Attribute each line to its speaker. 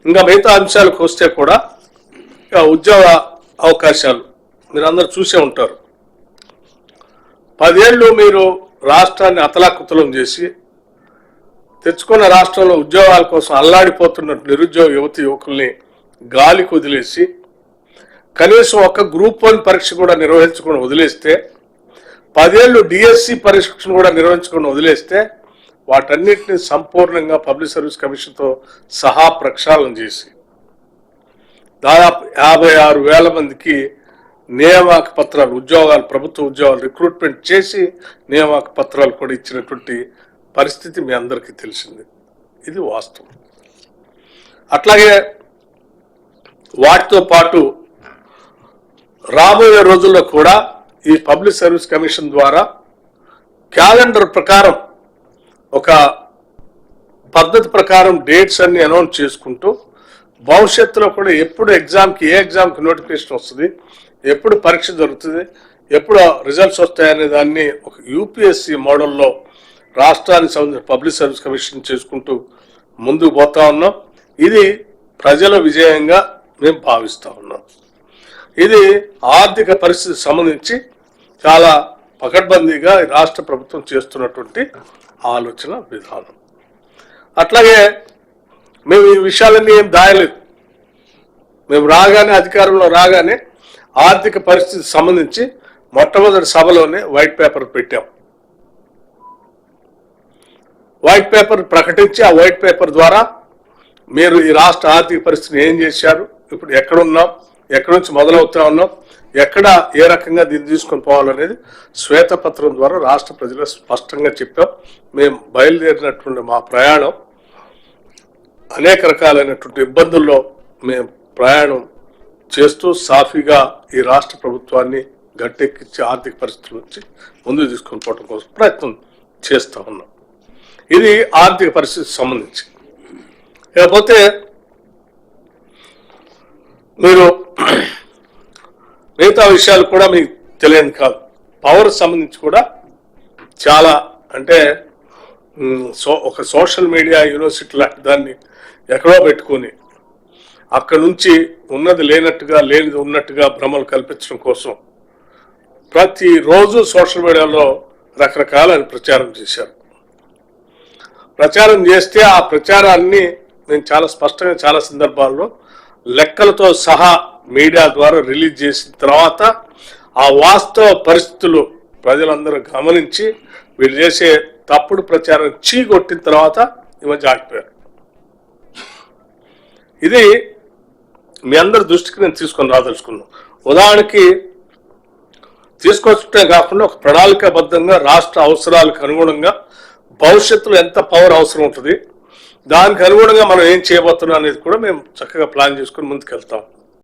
Speaker 1: ఇంకా మిగతా అంశాలకు వస్తే కూడా ఉద్యోగ అవకాశాలు మీరందరూ చూసే ఉంటారు. 10 ఏళ్ళు మీరు రాష్ట్రాన్ని అతలాకుతలం చేసి తెచ్చుకున్న రాష్ట్రంలో ఉద్యోగాల కోసం అల్లాడిపోతున్న నిరుద్యోగ యువకుల్ని గాలికి వదిలేసి కనీసం ఒక గ్రూప్ 1 పరీక్ష కూడా నిర్వహించకుండా వదిలేస్తే, 10 ఏళ్ళు డిఎస్సి పరీక్షను కూడా నిర్వహించకుండా వదిలేస్తే, వాటన్నిటిని సంపూర్ణంగా పబ్లిక్ సర్వీస్ కమిషన్తో సహా ప్రక్షాళన చేసి దాదాపు 56,000 మందికి నియామక పత్రాలు, ఉద్యోగాలు, ప్రభుత్వ ఉద్యోగాలు రిక్రూట్మెంట్ చేసి నియామక పత్రాలు కూడా ఇచ్చినటువంటి పరిస్థితి మీ అందరికీ తెలిసింది. ఇది వాస్తవం. అట్లాగే వాటితో పాటు రాబోయే రోజుల్లో కూడా ఈ పబ్లిక్ సర్వీస్ కమిషన్ ద్వారా క్యాలెండర్ ప్రకారం ఒక పద్ధతి ప్రకారం డేట్స్ అన్ని అనౌన్స్ చేసుకుంటూ భవిష్యత్తులో కూడా ఎప్పుడు ఎగ్జామ్కి ఏ ఎగ్జామ్కి నోటిఫికేషన్ వస్తుంది, ఎప్పుడు పరీక్ష జరుగుతుంది, ఎప్పుడు రిజల్ట్స్ వస్తాయనే దాన్ని ఒక యూపీఎస్సీ మోడల్లో రాష్ట్రానికి సంబంధించిన పబ్లిక్ సర్వీస్ కమిషన్ చేసుకుంటూ ముందుకు పోతా ఉన్నాం. ఇది ప్రజల విజయంగా మేము భావిస్తూ ఉన్నాం. ఇది ఆర్థిక పరిస్థితికి సంబంధించి చాలా పకడ్బందీగా రాష్ట్ర ప్రభుత్వం చేస్తున్నటువంటి ఆలోచన విధానం. అట్లాగే మేము ఈ విషయాలన్నీ ఏం దాయలేదు. మేము అధికారంలో రాగానే ఆర్థిక పరిస్థితికి సంబంధించి మొట్టమొదటి సభలోనే వైట్ పేపర్ పెట్టాం. వైట్ పేపర్ ప్రకటించి ఆ వైట్ పేపర్ ద్వారా మీరు ఈ రాష్ట్ర ఆర్థిక పరిస్థితిని ఏం చేశారు, ఇప్పుడు ఎక్కడున్నాం, ఎక్కడి నుంచి మొదలవుతా ఉన్నాం, ఎక్కడ ఏ రకంగా దీన్ని తీసుకొని పోవాలనేది శ్వేతపత్రం ద్వారా రాష్ట్ర ప్రజలకు స్పష్టంగా చెప్పాం. మేము బయలుదేరినటువంటి మా ప్రయాణం అనేక రకాలైనటువంటి ఇబ్బందుల్లో మేము ప్రయాణం చేస్తూ సాఫీగా ఈ రాష్ట్ర ప్రభుత్వాన్ని గట్టెక్కించి ఆర్థిక పరిస్థితుల నుంచి ముందుకు తీసుకొని పోవడం కోసం ప్రయత్నం చేస్తూ ఉన్నాం. ఇది ఆర్థిక పరిస్థితికి సంబంధించి. లేకపోతే మీరు మిగతా విషయాలు కూడా మీకు తెలియదు కాదు. పవర్ సంబంధించి కూడా చాలా అంటే ఒక సోషల్ మీడియా యూనివర్సిటీ లాంటి దాన్ని ఎక్కడో పెట్టుకొని అక్కడ నుంచి ఉన్నది లేనట్టుగా లేనిది ఉన్నట్టుగా భ్రమలు కల్పించడం కోసం ప్రతిరోజు సోషల్ మీడియాలో రకరకాల ప్రచారం చేశారు. ప్రచారం చేస్తే ఆ ప్రచారాన్ని నేను చాలా స్పష్టంగా చాలా సందర్భాల్లో లెక్కలతో సహా మీడియా ద్వారా రిలీజ్ చేసిన తర్వాత ఆ వాస్తవ పరిస్థితులు ప్రజలందరూ గమనించి వీళ్ళు చేసే తప్పుడు ప్రచారం చీకొట్టిన తర్వాత ఈ మధ్య ఆగిపోయారు. ఇది మీ అందరి దృష్టికి నేను తీసుకొని రాదలుచుకున్నాను. ఉదాహరణకి తీసుకొచ్చే కాకుండా ఒక ప్రణాళికాబద్ధంగా రాష్ట్ర అవసరాలకు అనుగుణంగా భవిష్యత్తులో ఎంత పవర్ అవసరం ఉంటుంది, దానికి అనుగుణంగా మనం ఏం చేయబోతున్నాం అనేది కూడా మేము చక్కగా ప్లాన్ చేసుకుని ముందుకు వెళ్తాం.